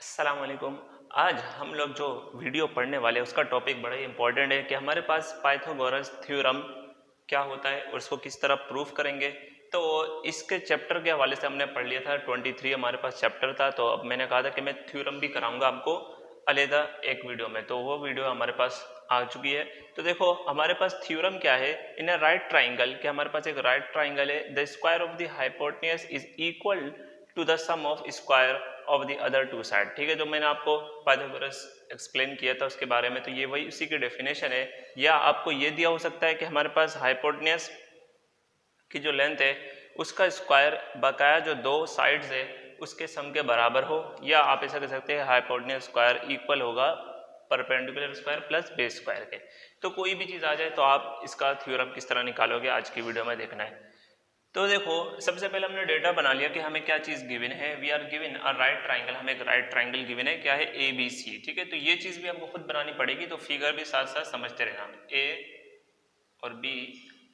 अस्सलाम वालेकुम। आज हम लोग जो वीडियो पढ़ने वाले हैं उसका टॉपिक बड़ा ही इंपॉर्टेंट है कि हमारे पास पाइथागोरस थ्योरम क्या होता है और उसको किस तरह प्रूफ करेंगे। तो इसके चैप्टर के हवाले से हमने पढ़ लिया था, 23 हमारे पास चैप्टर था। तो अब मैंने कहा था कि मैं थ्योरम भी कराऊंगा आपको अलहदा एक वीडियो में, तो वो वीडियो हमारे पास आ चुकी है। तो देखो हमारे पास थ्योरम क्या है इन अ राइट ट्राइंगल, कि हमारे पास एक राइट ट्राइंगल है, the square of the hypotenuse is equal to the sum of square of the other two side. ठीक है, जो मैंने आपको पाइथागोरस एक्सप्लेन किया था उसके बारे में, तो ये वही उसी की डेफिनेशन है। या आपको ये दिया हो सकता है कि हमारे पास हाइपोटेन्यूज की जो लेंथ है उसका स्क्वायर बकाया जो दो साइड्स है उसके सम के बराबर हो, या आप ऐसा कह सकते हैं हाइपोटेन्यूज स्क्वायर इक्वल होगा perpendicular square plus base square के। तो कोई भी चीज़ आ जाए तो आप इसका थ्योरम किस तरह निकालोगे आज की वीडियो में देखना है। तो देखो सबसे पहले हमने डेटा बना लिया कि हमें क्या चीज़ गिवन है। We are given a right triangle, हमें एक राइट ट्राइंगल गिवन है, क्या है ए बी सी। ठीक है, तो ये चीज़ भी हमको खुद बनानी पड़ेगी, तो फिगर भी साथ साथ समझते रहना, ए और बी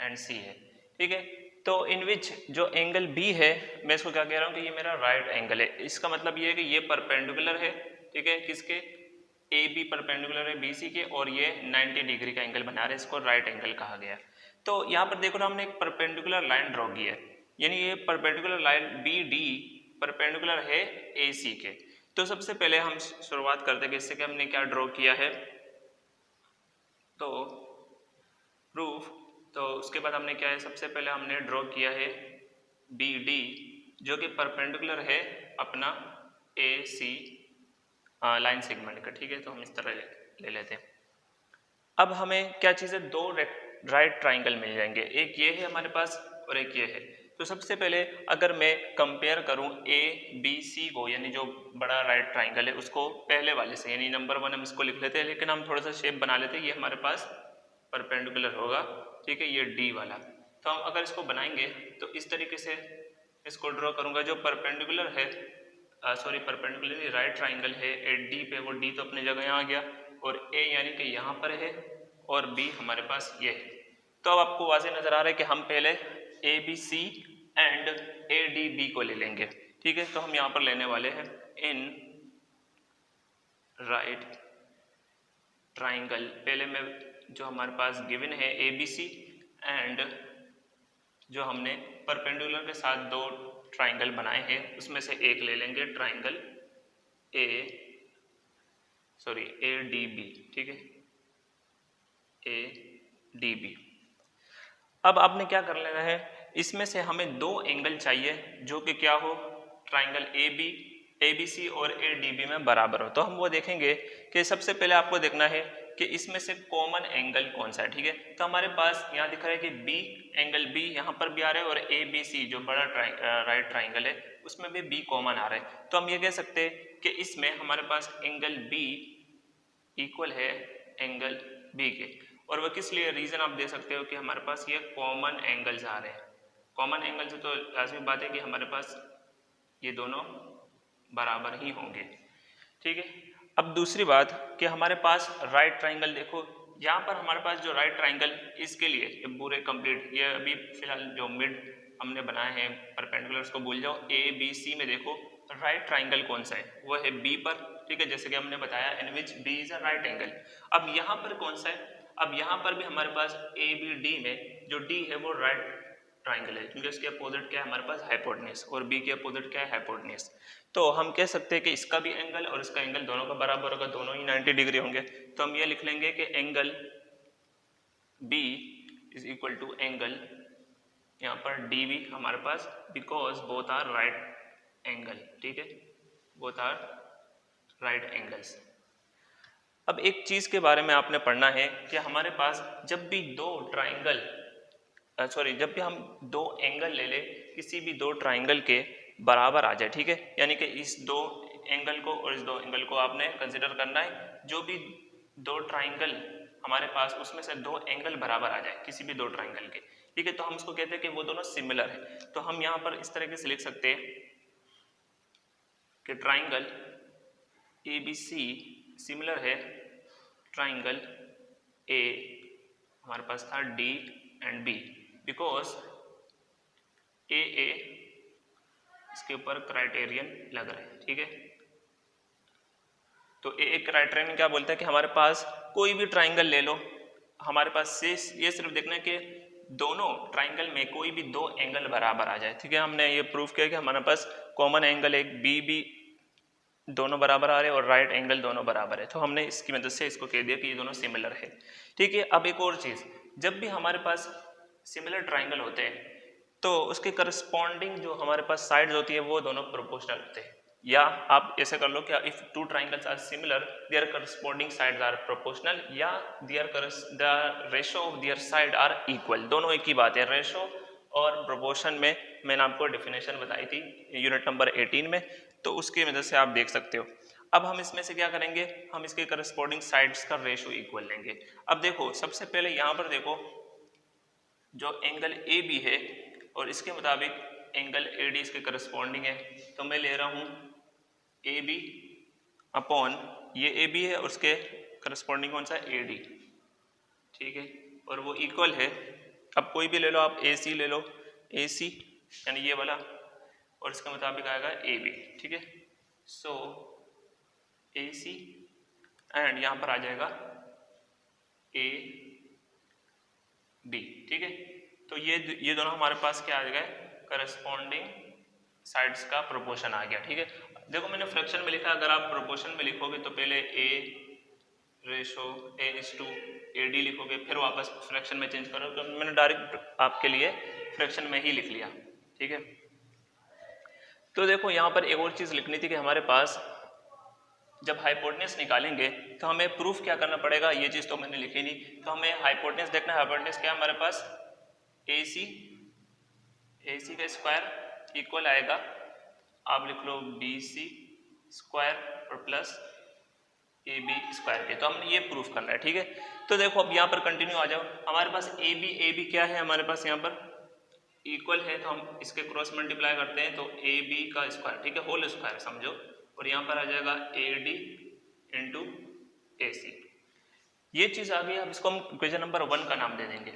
एंड सी है। ठीक है, तो इन विच जो एंगल बी है, मैं इसको क्या कह रहा हूँ कि ये मेरा राइट एंगल है। इसका मतलब ये है कि ये परपेंडिकुलर है, ठीक है, किसके, ए बी परपेंडिकुलर है बी सी के, और ये 90 डिग्री का एंगल बना रहे हैं, इसको राइट एंगल कहा गया। तो यहाँ पर देखो ना, हमने एक परपेंडिकुलर लाइन ड्रॉ की है, यानी ये perpendicular line B D perpendicular है ए सी के। तो सबसे पहले हम शुरुआत करते हैं कि इससे कि हमने क्या ड्रॉ किया है, तो प्रूफ। तो उसके बाद हमने क्या है, सबसे पहले हमने ड्रॉ किया है बी डी जो कि परपेंडिकुलर है अपना ए सी लाइन सेगमेंट का। ठीक है, तो हम इस तरह ले लेते हैं। अब हमें क्या चीज़ है, दो राइट ट्राइंगल मिल जाएंगे, एक ये है हमारे पास और एक ये है। तो सबसे पहले अगर मैं कंपेयर करूं ए बी सी को, यानी जो बड़ा राइट ट्राइंगल है उसको पहले वाले से, यानी नंबर 1 हम इसको लिख लेते हैं, लेकिन हम थोड़ा सा शेप बना लेते हैं, ये हमारे पास परपेंडिकुलर होगा। ठीक है, ये डी वाला। तो हम अगर इसको बनाएंगे तो इस तरीके से इसको ड्रॉ करूंगा, जो परपेंडिकुलर है, सॉरी परपेंडिकुलर राइट ट्राइंगल है ए डी पे, वो डी तो अपनी जगह यहाँ आ गया, और ए यानी कि यहाँ पर है, और बी हमारे पास ये है। तो अब आपको वाज़े नज़र आ रहा है कि हम पहले A B C and A D B को ले लेंगे। ठीक है, तो हम यहाँ पर लेने वाले हैं इन राइट ट्राइंगल, पहले में जो हमारे पास गिवन है ए बी सी, एंड जो हमने परपेंडिकुलर के साथ दो ट्राइंगल बनाए हैं उसमें से एक ले लेंगे, ट्राइंगल ए डी बी। ठीक है, ए डी बी। अब आपने क्या कर लेना है, इसमें से हमें दो एंगल चाहिए जो कि क्या हो, ट्राइंगल ए बी सी और ए डी बी में बराबर हो। तो हम वो देखेंगे कि सबसे पहले आपको देखना है कि इसमें से कॉमन एंगल कौन सा है। ठीक है, तो हमारे पास यहाँ दिख रहा है कि बी, एंगल बी यहाँ पर भी आ रहा है, और ए बी सी जो बड़ा राइट ट्राइंगल है उसमें भी बी कॉमन आ रहा है। तो हम ये कह सकते हैं कि इसमें हमारे पास एंगल बी इक्वल है एंगल बी के। और वह किस लिए, रीज़न आप दे सकते हो कि हमारे पास ये कॉमन एंगल्स आ रहे हैं। कॉमन एंगल से तो लाजमी बात है कि हमारे पास ये दोनों बराबर ही होंगे। ठीक है, अब दूसरी बात कि हमारे पास राइट ट्राइंगल, देखो यहाँ पर हमारे पास जो राइट ट्राइंगल, इसके लिए ये पूरे कंप्लीट, ये अभी फिलहाल जो मिड हमने बनाए हैं परपेंडिकुलर उसको भूल जाओ। ए बी सी में देखो राइट ट्राइंगल कौन सा है, वो है बी पर। ठीक है, जैसे कि हमने बताया in which B is a right angle. अब यहाँ पर कौन सा है, अब यहाँ पर भी हमारे पास ए बी डी में जो डी है वो राइट ट्राइंगल है, क्योंकि इसके अपोजिट क्या है हमारे पास हाइपोटेन्यूज, और बी के अपोजिट क्या है हाइपोटेन्यूज। तो हम कह सकते हैं कि इसका भी एंगल और इसका एंगल दोनों का बराबर होगा, दोनों ही 90 डिग्री होंगे। तो हम ये लिख लेंगे कि angle B is equal to angle यहाँ पर डी बी हमारे पास, because both are right angle. ठीक है, बोथ आर राइट एंगल्स। अब एक चीज़ के बारे में आपने पढ़ना है कि हमारे पास जब भी दो ट्राइंगल, जब भी हम दो एंगल ले ले, किसी भी दो ट्राइंगल के बराबर आ जाए, ठीक है, यानी कि इस दो एंगल को और इस दो एंगल को आपने कंसिडर करना है, जो भी दो ट्राइंगल हमारे पास उसमें से दो एंगल बराबर आ जाए किसी भी दो ट्राइंगल के। ठीक है, तो हम उसको कहते हैं कि वो दोनों सिमिलर है। तो हम यहाँ पर इस तरीके से लिख सकते हैं कि triangle A B C similar है ट्राइंगल ए, हमारे पास था D and B, because A इसके ऊपर क्राइटेरियन लग रहा है। ठीक है, तो एक क्राइटेरियन क्या बोलता है कि हमारे पास कोई भी ट्राइंगल ले लो, हमारे पास से ये सिर्फ देखना है कि दोनों ट्राइंगल में कोई भी दो एंगल बराबर आ जाए। ठीक है, हमने ये प्रूफ किया कि हमारे पास कॉमन एंगल एक बी भी दोनों बराबर आ रहे हैं और राइट एंगल दोनों बराबर है, तो हमने इसकी मदद से इसको कह दिया कि ये दोनों सिमिलर है। ठीक है, अब एक और चीज़, जब भी हमारे पास सिमिलर ट्राइंगल होते हैं तो उसके करस्पॉन्डिंग जो हमारे पास साइड्स होती है वो दोनों प्रोपोर्शनल होते हैं, या आप ऐसे कर लो कि if two triangles are similar their corresponding sides are proportional, या the ratio of their side are equal. दोनों एक ही बात है, रेशो और प्रोपोर्शन में मैंने आपको डेफिनेशन बताई थी यूनिट नंबर 18 में, तो उसकी मदद से आप देख सकते हो। अब हम इसमें से क्या करेंगे, हम इसके करस्पॉन्डिंग साइड्स का रेशो इक्वल लेंगे। अब देखो सबसे पहले यहाँ पर देखो जो एंगल ए बी है और इसके मुताबिक एंगल ए डी इसके करस्पॉन्डिंग है, तो मैं ले रहा हूँ ए बी अपॉन ये ए बी है और उसके करस्पॉन्डिंग कौन सा ए डी। ठीक है, और वो इक्वल है, अब कोई भी ले लो आप, ए सी ले लो, ए सी यानी ये वाला, और इसके मुताबिक आएगा ए बी। ठीक है, सो ए सी एंड यहाँ पर आ जाएगा ए बी। ठीक है, तो ये दोनों हमारे पास क्या आ गए, करस्पॉन्डिंग साइड्स का प्रोपोर्शन आ गया। ठीक है, देखो मैंने फ्रैक्शन में लिखा, अगर आप प्रोपोर्शन में लिखोगे तो पहले A ratio A is to A D लिखोगे, फिर वापस फ्रैक्शन में चेंज करो, तो मैंने डायरेक्ट आपके लिए फ्रैक्शन में ही लिख लिया। ठीक है, तो देखो यहाँ पर एक और चीज़ लिखनी थी कि हमारे पास जब हाइपोटेनस निकालेंगे तो हमें प्रूफ क्या करना पड़ेगा, ये चीज़ तो मैंने लिखी नहीं, तो हमें हाइपोटेनस देखना है। हाइपोटेनस क्या है हमारे पास, ए सी का स्क्वायर इक्वल आएगा, आप लिख लो बी सी स्क्वायर और प्लस ए बी स्क्वायर के, तो हमने ये प्रूफ करना है। ठीक है, तो देखो अब यहाँ पर कंटिन्यू आ जाओ, हमारे पास ए बी क्या है, हमारे पास यहाँ पर इक्वल है, तो हम इसके क्रॉस मल्टीप्लाई करते हैं तो ए बी का स्क्वायर, ठीक है, होल स्क्वायर समझो, और यहाँ पर आ जाएगा ए डी इंटू ए सी। ये चीज़ आ गई, अब इसको हम इक्वेशन नंबर 1 का नाम दे देंगे।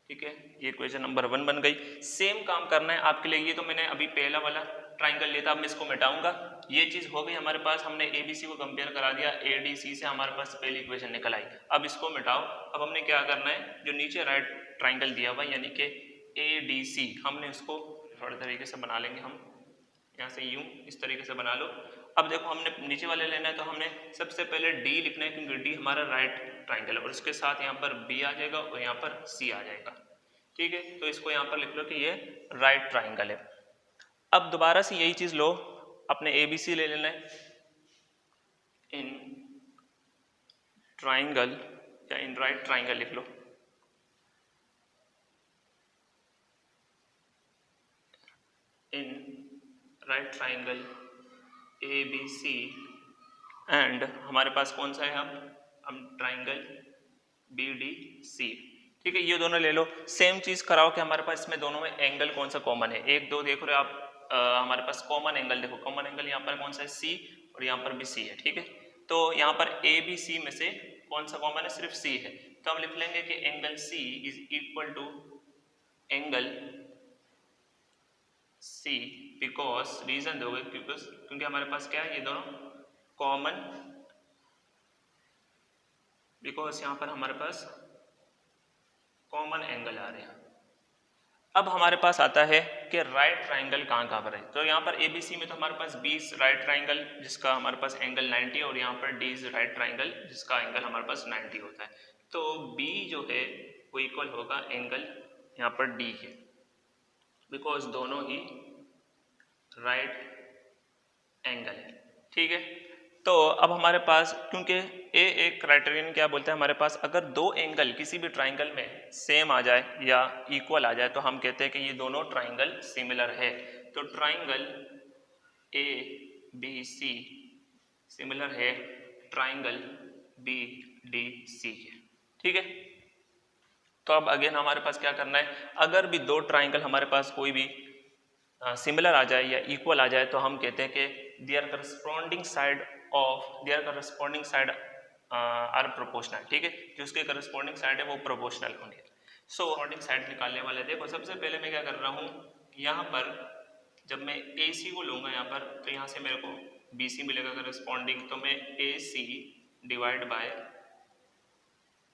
ठीक है, ये इक्वेशन नंबर 1 बन गई। सेम काम करना है आपके लिए, ये तो मैंने अभी पहला वाला ट्राइंगल लिया था, अब मैं इसको मिटाऊंगा। ये चीज़ हो गई हमारे पास, हमने ए बी सी को कंपेयर करा दिया, ए डी सी से हमारे पास पहली इक्वेशन निकल आई। अब इसको मिटाओ, अब हमने क्या करना है, जो नीचे राइट ट्राइंगल दिया हुआ यानी कि ए डी सी, हमने उसको थोड़े तरीके से बना लेंगे, हम यहाँ से यूं इस तरीके से बना लो। अब देखो हमने नीचे वाले लेना है, तो हमने सबसे पहले डी लिखना है क्योंकि डी हमारा राइट ट्राइंगल है, और उसके साथ यहाँ पर बी आ जाएगा और यहाँ पर सी आ जाएगा। ठीक है, तो इसको यहाँ पर लिख लो कि ये राइट ट्राइंगल है। अब दोबारा से यही चीज़ लो, अपने ए बी सी ले लेना है, इन ट्राइंगल या इन राइट ट्राइंगल लिख लो, in right triangle A B C, and हमारे पास कौन सा है, हम ट्राइंगल बी डी सी। ठीक है, ये दोनों ले लो, सेम चीज़ कराओ कि हमारे पास इसमें दोनों में एंगल कौन सा कॉमन है। एक दो देख रहे हो आप, हमारे पास कॉमन एंगल देखो, कॉमन एंगल यहाँ पर कौन सा है, सी, और यहाँ पर भी सी है। ठीक है, तो यहाँ पर ए बी सी में से कौन सा कॉमन है, सिर्फ सी है, तो हम लिख लेंगे कि angle C is equal to angle C, because reason दोगे क्योंकि हमारे पास क्या है, ये दोनों कॉमन, बिकॉज यहाँ पर हमारे पास कॉमन एंगल आ रहे हैं। अब हमारे पास आता है कि राइट ट्राइंगल कहाँ कहाँ पर है, तो यहाँ पर ABC में तो हमारे पास B राइट ट्राइंगल जिसका हमारे पास एंगल 90 है, और यहाँ पर D राइट ट्राइंगल जिसका एंगल हमारे पास 90 होता है। तो B जो है वो इक्वल होगा एंगल यहाँ पर D के, बिकॉज दोनों ही राइट एंगल है। ठीक है, तो अब हमारे पास क्योंकि एक क्राइटेरियन क्या बोलते हैं, हमारे पास अगर दो एंगल किसी भी ट्राइंगल में सेम आ जाए या इक्वल आ जाए तो हम कहते हैं कि ये दोनों ट्राइंगल सिमिलर है। तो triangle A B C similar है ट्राइंगल बी डी सी के। ठीक है, तो अब अगेन हमारे पास क्या करना है, अगर भी दो ट्राइंगल हमारे पास कोई भी सिमिलर आ जाए या इक्वल आ जाए तो हम कहते हैं कि their corresponding side are proportional. ठीक है, जो उसके करस्पॉन्डिंग साइड है वो प्रोपोर्शनल होंगे। सो करस्पॉन्डिंग साइड निकालने वाले, देखो सबसे पहले मैं क्या कर रहा हूँ, यहाँ पर जब मैं AC को लूँगा यहाँ पर, तो यहाँ से मेरे को BC मिलेगा करस्पॉन्डिंग, तो मैं AC डिवाइड बाय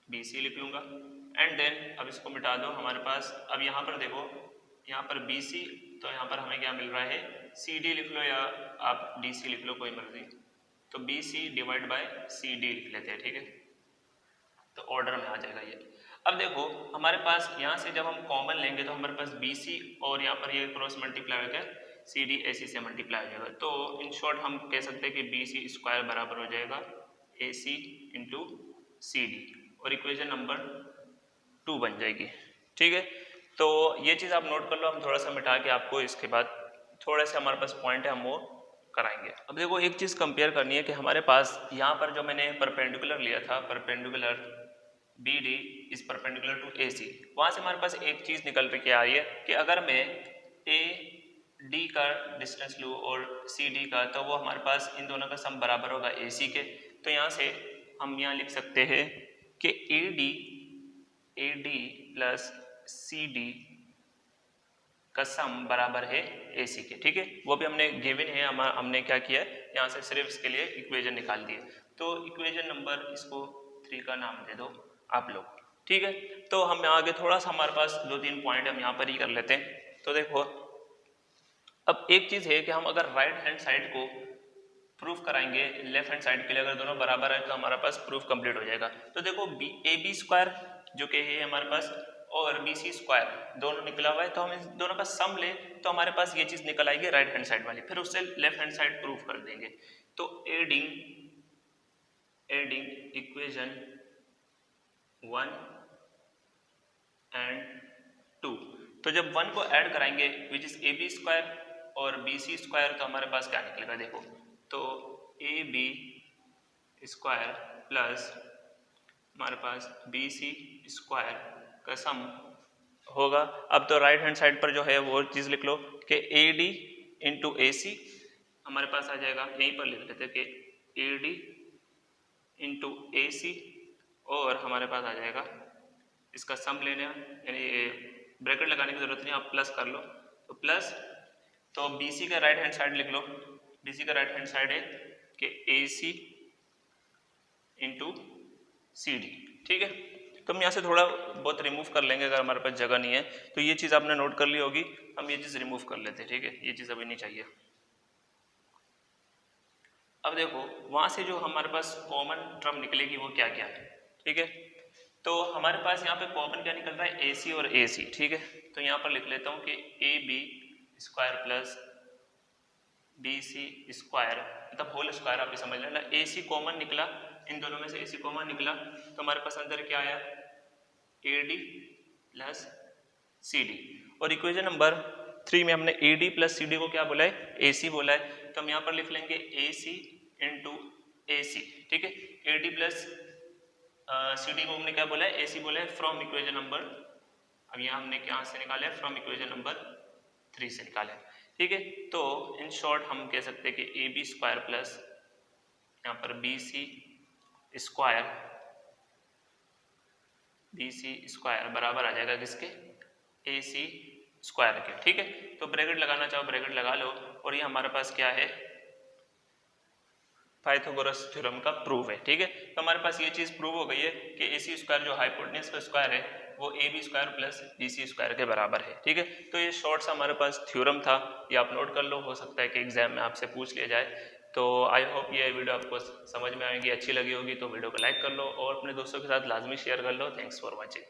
BC लिख लूँगा। एंड देन अब इसको मिटा दो, हमारे पास अब यहाँ पर देखो, यहाँ पर BC, तो यहाँ पर हमें क्या मिल रहा है, CD लिख लो या आप DC लिख लो, कोई मर्जी। तो BC डिवाइड बाय CD लिख लेते हैं, ठीक है, तो ऑर्डर में आ जाएगा ये। अब देखो हमारे पास यहाँ से जब हम कॉमन लेंगे तो हमारे पास BC और यहाँ पर ये क्रॉस मल्टीप्लाई होकर CD AC से मल्टीप्लाई हो जाएगा। तो इन शॉर्ट हम कह सकते हैं कि BC स्क्वायर बराबर हो जाएगा AC इंटू CD, और इक्वेशन नंबर 2 बन जाएगी, ठीक है। तो ये चीज़ आप नोट कर लो, हम थोड़ा सा मिटा के आपको इसके बाद थोड़े से हमारे पास पॉइंट है हम वो कराएंगे। अब देखो एक चीज़ कंपेयर करनी है कि हमारे पास यहाँ पर जो मैंने परपेंडिकुलर लिया था, perpendicular BD is perpendicular to AC, वहाँ से हमारे पास एक चीज़ निकल के आ रही है कि अगर मैं AD का डिस्टेंस लूँ और CD का, तो वो हमारे पास इन दोनों का सम बराबर होगा AC के। तो यहाँ से हम यहाँ लिख सकते हैं कि AD प्लस CD का सम बराबर है AC के, ठीक है। वो भी हमने गिवन है, हमने क्या किया है, यहाँ से सिर्फ इसके लिए इक्वेशन निकाल दिए। तो इक्वेशन नंबर इसको 3 का नाम दे दो आप लोग, ठीक है। तो हम आगे थोड़ा सा हमारे पास 2-3 पॉइंट हम यहाँ पर ही कर लेते हैं। तो देखो अब एक चीज़ है कि हम अगर राइट हैंड साइड को प्रूफ कराएंगे लेफ्ट हैंड साइड के लिए, अगर दोनों बराबर है तो हमारा पास प्रूफ कंप्लीट हो जाएगा। तो देखो AB स्क्वायर जो कि है हमारे पास और BC स्क्वायर दोनों निकला हुआ है, तो हम इन दोनों का सम ले तो हमारे पास ये चीज़ निकल आएगी राइट हैंड साइड वाली, फिर उससे लेफ्ट हैंड साइड प्रूफ कर देंगे। तो एडिंग इक्वेशन 1 एंड 2, तो जब 1 को ऐड कराएंगे विच इज AB स्क्वायर और BC स्क्वायर, तो हमारे पास क्या निकलेगा देखो, तो AB स्क्वायर प्लस हमारे पास BC स्क्वायर का सम होगा। अब तो राइट हैंड साइड पर जो है वो चीज़ लिख लो कि AD इंटू AC हमारे पास आ जाएगा, यहीं पर लिख लेते कि AD इंटू AC, और हमारे पास आ जाएगा इसका सम लेना, यानी ब्रैकेट लगाने की जरूरत नहीं, आप प्लस कर लो। तो प्लस, तो BC का राइट हैंड साइड लिख लो, BC का राइट हैंड साइड है कि AC इंटू CD, ठीक है। तो हम यहाँ से थोड़ा बहुत रिमूव कर लेंगे, अगर हमारे पास जगह नहीं है तो ये चीज़ आपने नोट कर ली होगी, हम ये चीज़ रिमूव कर लेते हैं, ठीक है, ये चीज़ अभी नहीं चाहिए। अब देखो वहाँ से जो हमारे पास कॉमन टर्म निकलेगी वो क्या क्या है, ठीक है। तो हमारे पास यहाँ पे कॉमन क्या निकल रहा है, AC और AC, ठीक है। तो यहाँ पर लिख लेता हूँ कि AB square plus BC square, मतलब होल स्क्वायर आप समझ लेना। AC कॉमन निकला, इन दोनों में से AC कॉमन निकला, तो हमारे पास अंदर क्या आया, AD प्लस CD, और इक्वेशन नंबर 3 में हमने AD प्लस CD को क्या बोला है, AC बोला है। तो हम यहाँ पर लिख लेंगे AC इंटू AC, ठीक है। AD प्लस CD को हमने क्या बोला है, AC बोला है, फ्रॉम इक्वेशन नंबर, अब यहाँ हमने क्या से निकाला है, फ्रॉम इक्वेशन नंबर 3 से निकाला है, ठीक है। तो इन शॉर्ट हम कह सकते हैं कि AB स्क्वायर प्लस यहाँ पर BC स्क्वायर बराबर आ जाएगा किसके, AC स्क्वायर के, ठीक है। तो ब्रैकेट लगाना चाहो ब्रैकेट लगा लो, और ये हमारे पास क्या है, पाइथागोरस थ्योरम का प्रूफ है, ठीक है। तो हमारे पास ये चीज़ प्रूव हो गई है कि AC स्क्वायर जो हाइपोटेन्यूज का स्क्वायर है वो AB square plus BC square के बराबर है, ठीक है। तो ये शॉर्ट सा हमारे पास थ्योरम था, ये आप नोट कर लो, हो सकता है कि एग्जाम में आपसे पूछ लिया जाए। तो आई होप ये वीडियो आपको समझ में आएगी, अच्छी लगी होगी तो वीडियो को लाइक कर लो और अपने दोस्तों के साथ लाजमी शेयर कर लो। Thanks for watching.